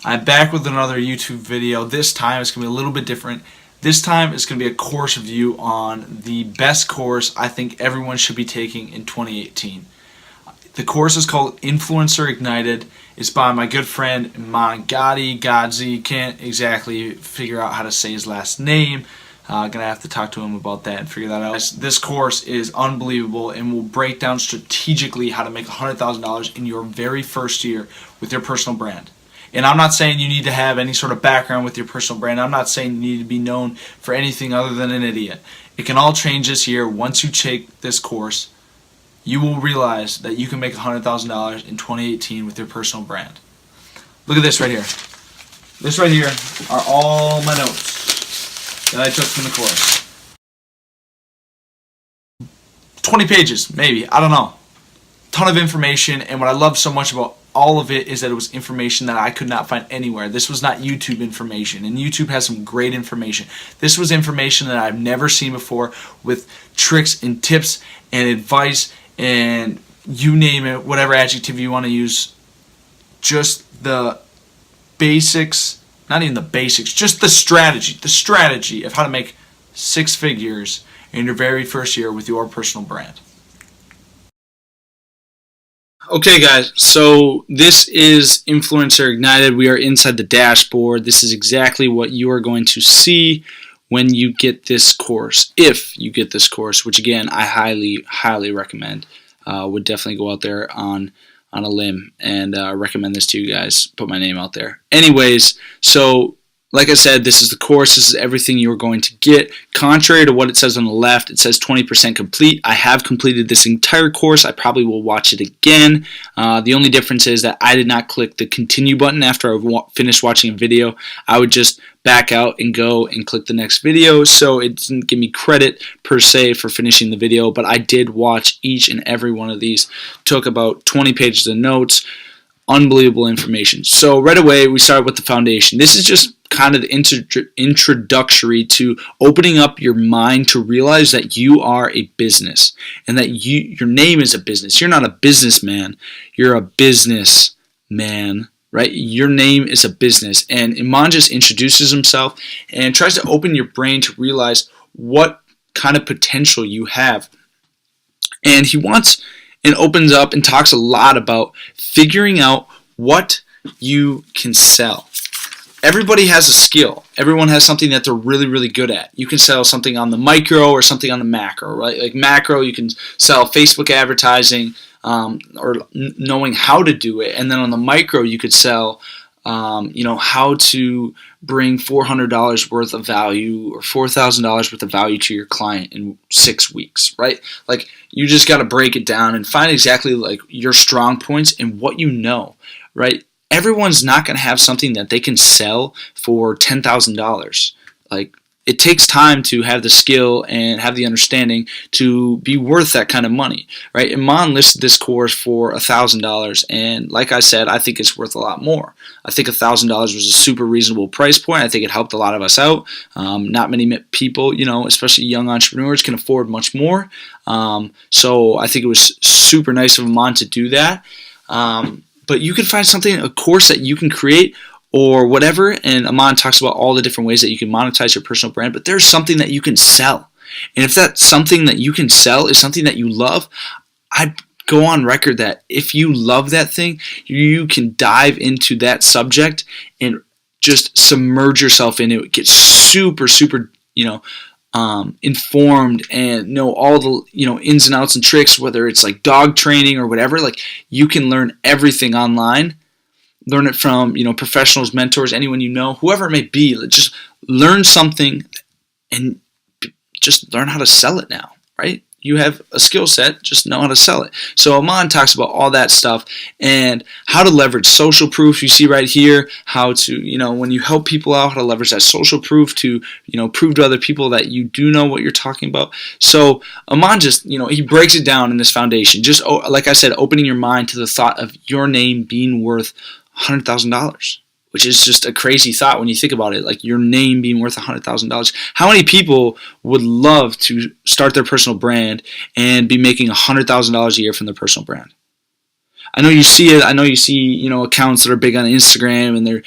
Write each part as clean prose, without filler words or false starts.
I'm back with another YouTube video. This time it's going to be a little bit different. This time it's going to be a course review on the best course I think everyone should be taking in 2018. The course is called Influencer Ignited. It's by my good friend Godzi. Can't exactly figure out how to say his last name. Gonna have to talk to him about that and figure that out. This course is unbelievable and will break down strategically how to make $100,000 in your very first year with your personal brand. And I'm not saying you need to have any sort of background with your personal brand. I'm not saying you need to be known for anything other than an idiot. It can all change this year. Once you take this course, you will realize that you can make $100,000 in 2018 with your personal brand. Look at this right here. This right here are all my notes that I took from the course. 20 pages, maybe. I don't know. Ton of information, and what I love so much about all of it is that it was information that I could not find anywhere. This was not YouTube information, and YouTube has some great information. This was information that I've never seen before, with tricks and tips and advice and you name it, whatever adjective you want to use. Just the basics, not even the basics, just the strategy of how to make 6 figures in your very first year with your personal brand. Okay guys, so this is Influencer Ignited. We are inside the dashboard. This is exactly what you are going to see when you get this course. If you get this course, which again I highly recommend. Would definitely go out there on a limb and recommend this to you guys. Put my name out there. Anyways, so like I said, this is the course. This is everything you're going to get. Contrary to what it says on the left, it says 20% complete. I have completed this entire course. I probably will watch it again. The only difference is that I did not click the continue button after I finished watching a video. I would just back out and go and click the next video. So it didn't give me credit per se for finishing the video, but I did watch each and every one of these. Took about 20 pages of notes. Unbelievable information. So right away we started with the foundation. This is just kind of the introductory to opening up your mind to realize that you are a business and that your name is a business. You're not a businessman. You're a businessman, right? Your name is a business. And Iman just introduces himself and tries to open your brain to realize what kind of potential you have. And he wants and opens up and talks a lot about figuring out what you can sell. Everybody has a skill. Everyone has something that they're really good at. You can sell something on the micro or something on the macro, right? Like macro, you can sell Facebook advertising or knowing how to do it. And then on the micro, you could sell how to bring $400 worth of value or $4,000 worth of value to your client in 6 weeks, right? Like you just got to break it down and find exactly like your strong points and what you know, right? Everyone's not going to have something that they can sell for $10,000. Like it takes time to have the skill and have the understanding to be worth that kind of money, right? Iman listed this course for $1,000, and like I said, I think it's worth a lot more. I think $1,000 was a super reasonable price point. I think it helped a lot of us out. Not many people, especially young entrepreneurs, can afford much more. So I think it was super nice of Iman to do that. But you can find something, a course that you can create or whatever, and Iman talks about all the different ways that you can monetize your personal brand, but there's something that you can sell. And if that something that you can sell is something that you love, I'd go on record that if you love that thing, you can dive into that subject and just submerge yourself in it. Get super, informed and know all the ins and outs and tricks, whether it's like dog training or whatever. Like you can learn everything online. Learn it from professionals, mentors, anyone whoever it may be. Just learn something and just learn how to sell it now, right? You have a skill set, just know how to sell it. So Iman talks about all that stuff and how to leverage social proof. You see right here how to, when you help people out, how to leverage that social proof to, prove to other people that you do know what you're talking about. So Iman just, he breaks it down in this foundation. Just like I said, opening your mind to the thought of your name being worth $100,000, which is just a crazy thought when you think about it, like your name being worth $100,000. How many people would love to start their personal brand and be making $100,000 a year from their personal brand? I know you see it. I know you see, accounts that are big on Instagram and they're,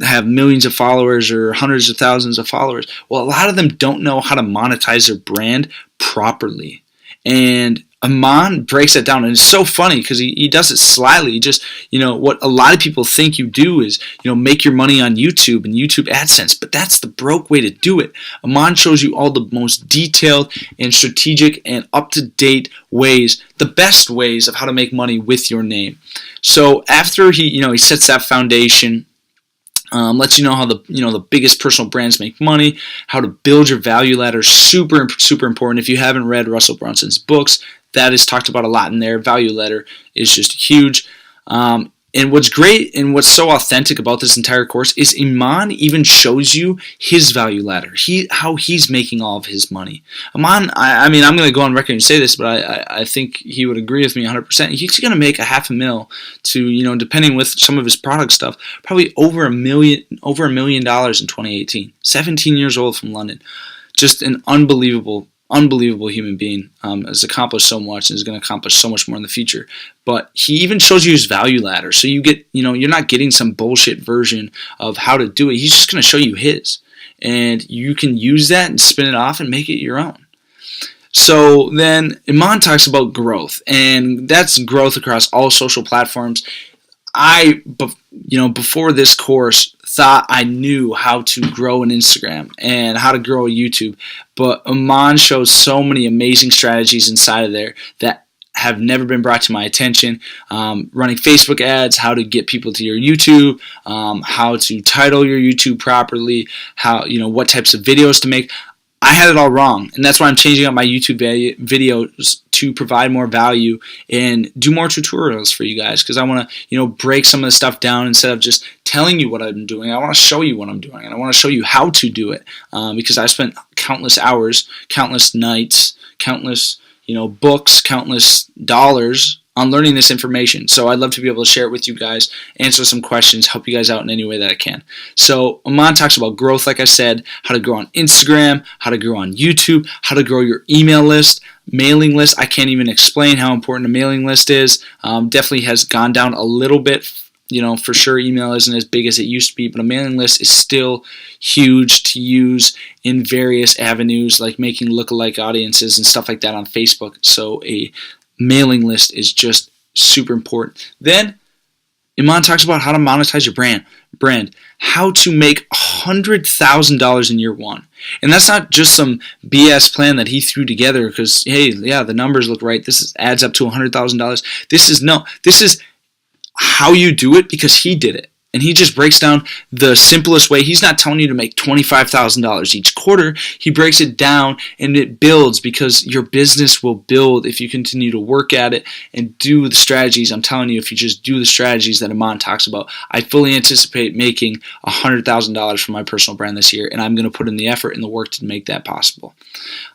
have millions of followers or hundreds of thousands of followers. Well, a lot of them don't know how to monetize their brand properly. And Aman breaks it down, and it's so funny because he does it slyly. Just, what a lot of people think you do is, make your money on YouTube and YouTube AdSense, but that's the broke way to do it. Aman shows you all the most detailed and strategic and up-to-date ways, the best ways of how to make money with your name. So after he sets that foundation, lets you know how the biggest personal brands make money, how to build your value ladder. Super, super important. If you haven't read Russell Brunson's books, that is talked about a lot in there. Value ladder is just huge. And what's great and what's so authentic about this entire course is Aman even shows you his value ladder, how he's making all of his money. Aman, I'm going to go on record and say this, but I think he would agree with me 100%. He's going to make $500,000 to, depending with some of his product stuff, probably over $1 million in 2018. 17 years old from London. Just an unbelievable human being, has accomplished so much and is going to accomplish so much more in the future. But he even shows you his value ladder. So you get, you're not getting some bullshit version of how to do it. He's just going to show you his. And you can use that and spin it off and make it your own. So then Aman talks about growth, and that's growth across all social platforms. Before this course, thought I knew how to grow an Instagram and how to grow a YouTube, but Aman shows so many amazing strategies inside of there that have never been brought to my attention. Running Facebook ads, how to get people to your YouTube, how to title your YouTube properly, how what types of videos to make. I had it all wrong, and that's why I'm changing up my YouTube videos to provide more value and do more tutorials for you guys, because I want to, break some of the stuff down instead of just telling you what I'm doing. I want to show you what I'm doing, and I want to show you how to do it, because I spent countless hours, countless nights, countless, books, countless dollars on learning this information. So I'd love to be able to share it with you guys, answer some questions, help you guys out in any way that I can. So Aman talks about growth, like I said, how to grow on Instagram, how to grow on YouTube, how to grow your email list, mailing list. I can't even explain how important a mailing list is. Definitely has gone down a little bit. For sure email isn't as big as it used to be, but a mailing list is still huge to use in various avenues, like making lookalike audiences and stuff like that on Facebook. So a mailing list is just super important. Then Aman talks about how to monetize your brand, how to make $100,000 in year one. And that's not just some BS plan that he threw together because, hey, yeah, the numbers look right. This adds up to $100,000. This is how you do it because he did it. And he just breaks down the simplest way. He's not telling you to make $25,000 each quarter. He breaks it down and it builds, because your business will build if you continue to work at it and do the strategies. I'm telling you, if you just do the strategies that Aman talks about, I fully anticipate making $100,000 from my personal brand this year, and I'm going to put in the effort and the work to make that possible.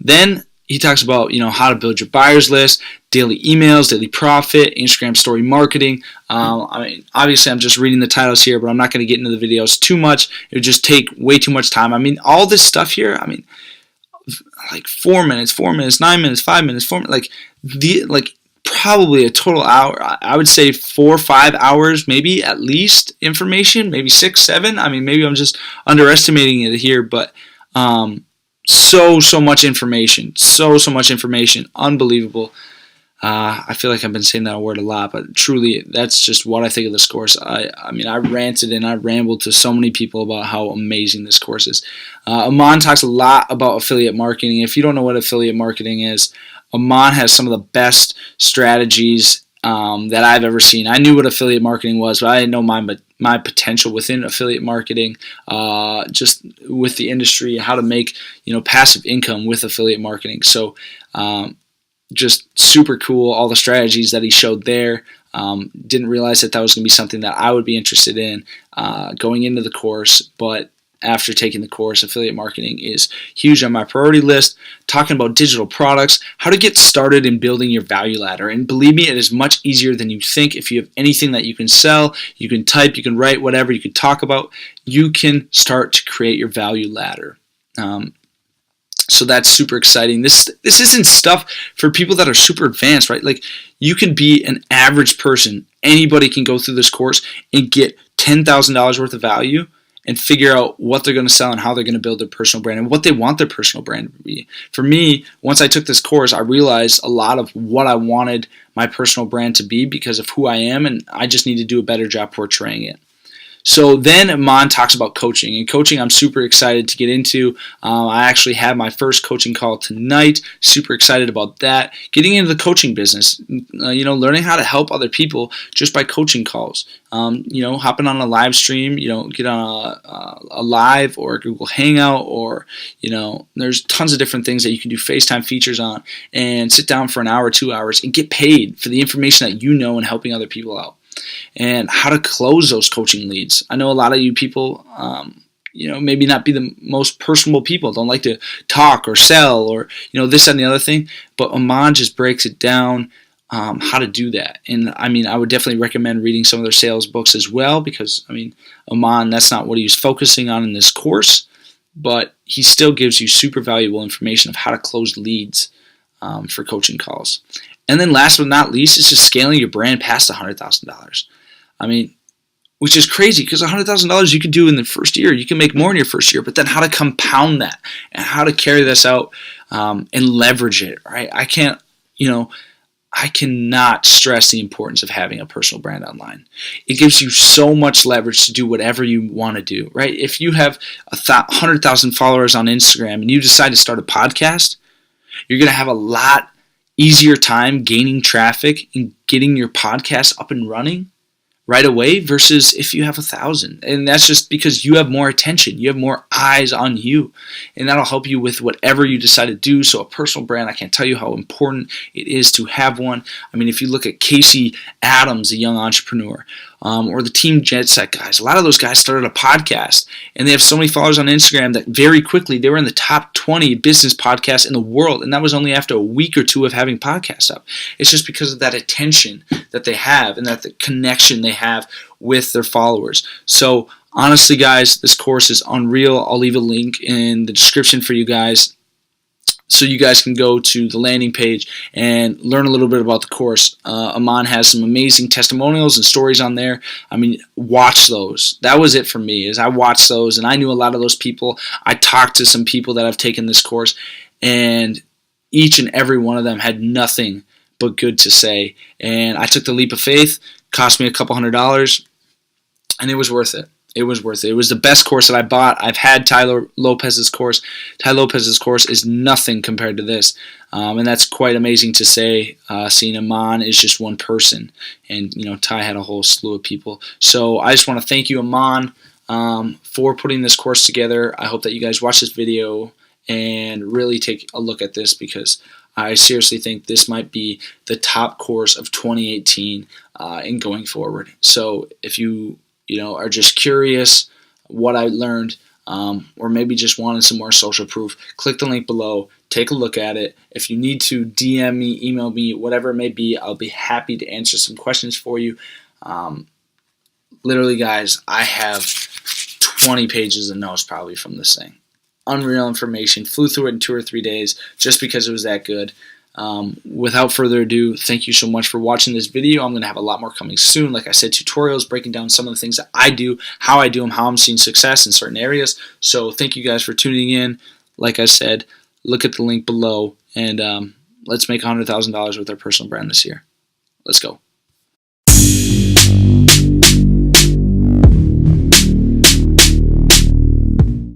Then he talks about, how to build your buyers list, daily emails, daily profit, Instagram story marketing. Obviously I'm just reading the titles here, but I'm not going to get into the videos too much. It would just take way too much time. All this stuff here, like 4 minutes, 9 minutes, 5 minutes, 4 minutes, probably a total hour. I would say 4 or 5 hours, maybe at least information, maybe 6, 7. Maybe I'm just underestimating it here, but so much information, so much information, unbelievable. I feel like I've been saying that word a lot, but truly, that's just what I think of this course. I ranted and I rambled to so many people about how amazing this course is. Aman talks a lot about affiliate marketing. If you don't know what affiliate marketing is, Aman has some of the best strategies that I've ever seen. I knew what affiliate marketing was, but I didn't know my potential within affiliate marketing, just with the industry, how to make passive income with affiliate marketing. So just super cool, all the strategies that he showed there. Didn't realize that was going to be something that I would be interested in going into the course, but after taking the course, affiliate marketing is huge on my priority list. Talking about digital products, how to get started in building your value ladder. And believe me, it is much easier than you think. If you have anything that you can sell, you can type, you can write, whatever you can talk about, you can start to create your value ladder. So that's super exciting. This isn't stuff for people that are super advanced, right? Like, you can be an average person. Anybody can go through this course and get $10,000 worth of value and figure out what they're going to sell and how they're going to build their personal brand and what they want their personal brand to be. For me, once I took this course, I realized a lot of what I wanted my personal brand to be because of who I am, and I just need to do a better job portraying it. So then Aman talks about coaching, and coaching I'm super excited to get into. I actually have my first coaching call tonight. Super excited about that. Getting into the coaching business, learning how to help other people just by coaching calls. Hopping on a live stream, get on a live or a Google Hangout, or there's tons of different things that you can do FaceTime features on, and sit down for an hour, 2 hours, and get paid for the information that you know and helping other people out. And how to close those coaching leads. I know a lot of you people, maybe not be the most personable people, don't like to talk or sell or, this and the other thing. But Aman just breaks it down how to do that. And I would definitely recommend reading some of their sales books as well, because, Aman, that's not what he was focusing on in this course, but he still gives you super valuable information of how to close leads for coaching calls. And then last but not least, it's just scaling your brand past $100,000. Which is crazy, because $100,000 you could do in the first year. You can make more in your first year, but then how to compound that and how to carry this out and leverage it, right? I cannot stress the importance of having a personal brand online. It gives you so much leverage to do whatever you want to do, right? If you have 100,000 followers on Instagram and you decide to start a podcast, you're going to have a lot easier time gaining traffic and getting your podcast up and running right away versus if you have 1,000. And that's just because you have more attention. You have more eyes on you. And that'll help you with whatever you decide to do. So a personal brand, I can't tell you how important it is to have one. If you look at Casey Adams, a young entrepreneur, or the Team Jet Set guys, a lot of those guys started a podcast, and they have so many followers on Instagram that very quickly they were in the top 20 business podcasts in the world, and that was only after a week or two of having podcasts up. It's just because of that attention that they have and that the connection they have with their followers. So honestly, guys, this course is unreal. I'll leave a link in the description for you guys, so you guys can go to the landing page and learn a little bit about the course. Aman has some amazing testimonials and stories on there. Watch those. That was it for me, is I watched those, and I knew a lot of those people. I talked to some people that have taken this course, and each and every one of them had nothing but good to say. And I took the leap of faith. Cost me a couple $100, and it was worth it. It was worth it. It was the best course that I bought. I've had Tai Lopez's course. Tai Lopez's course is nothing compared to this. And that's quite amazing to say, seeing Aman is just one person. And, Tai had a whole slew of people. So I just want to thank you, Aman, for putting this course together. I hope that you guys watch this video and really take a look at this, because I seriously think this might be the top course of 2018 and going forward. So if you are just curious what I learned, or maybe just wanted some more social proof, click the link below, take a look at it. If you need to DM me, email me, whatever it may be, I'll be happy to answer some questions for you. Literally, guys, I have 20 pages of notes probably from this thing. Unreal information. Flew through it in 2 or 3 days just because it was that good. Without further ado, thank you so much for watching this video. I'm going to have a lot more coming soon. Like I said, tutorials breaking down some of the things that I do, how I do them, how I'm seeing success in certain areas. So thank you guys for tuning in. Like I said, look at the link below, and let's make $100,000 with our personal brand this year. Let's go.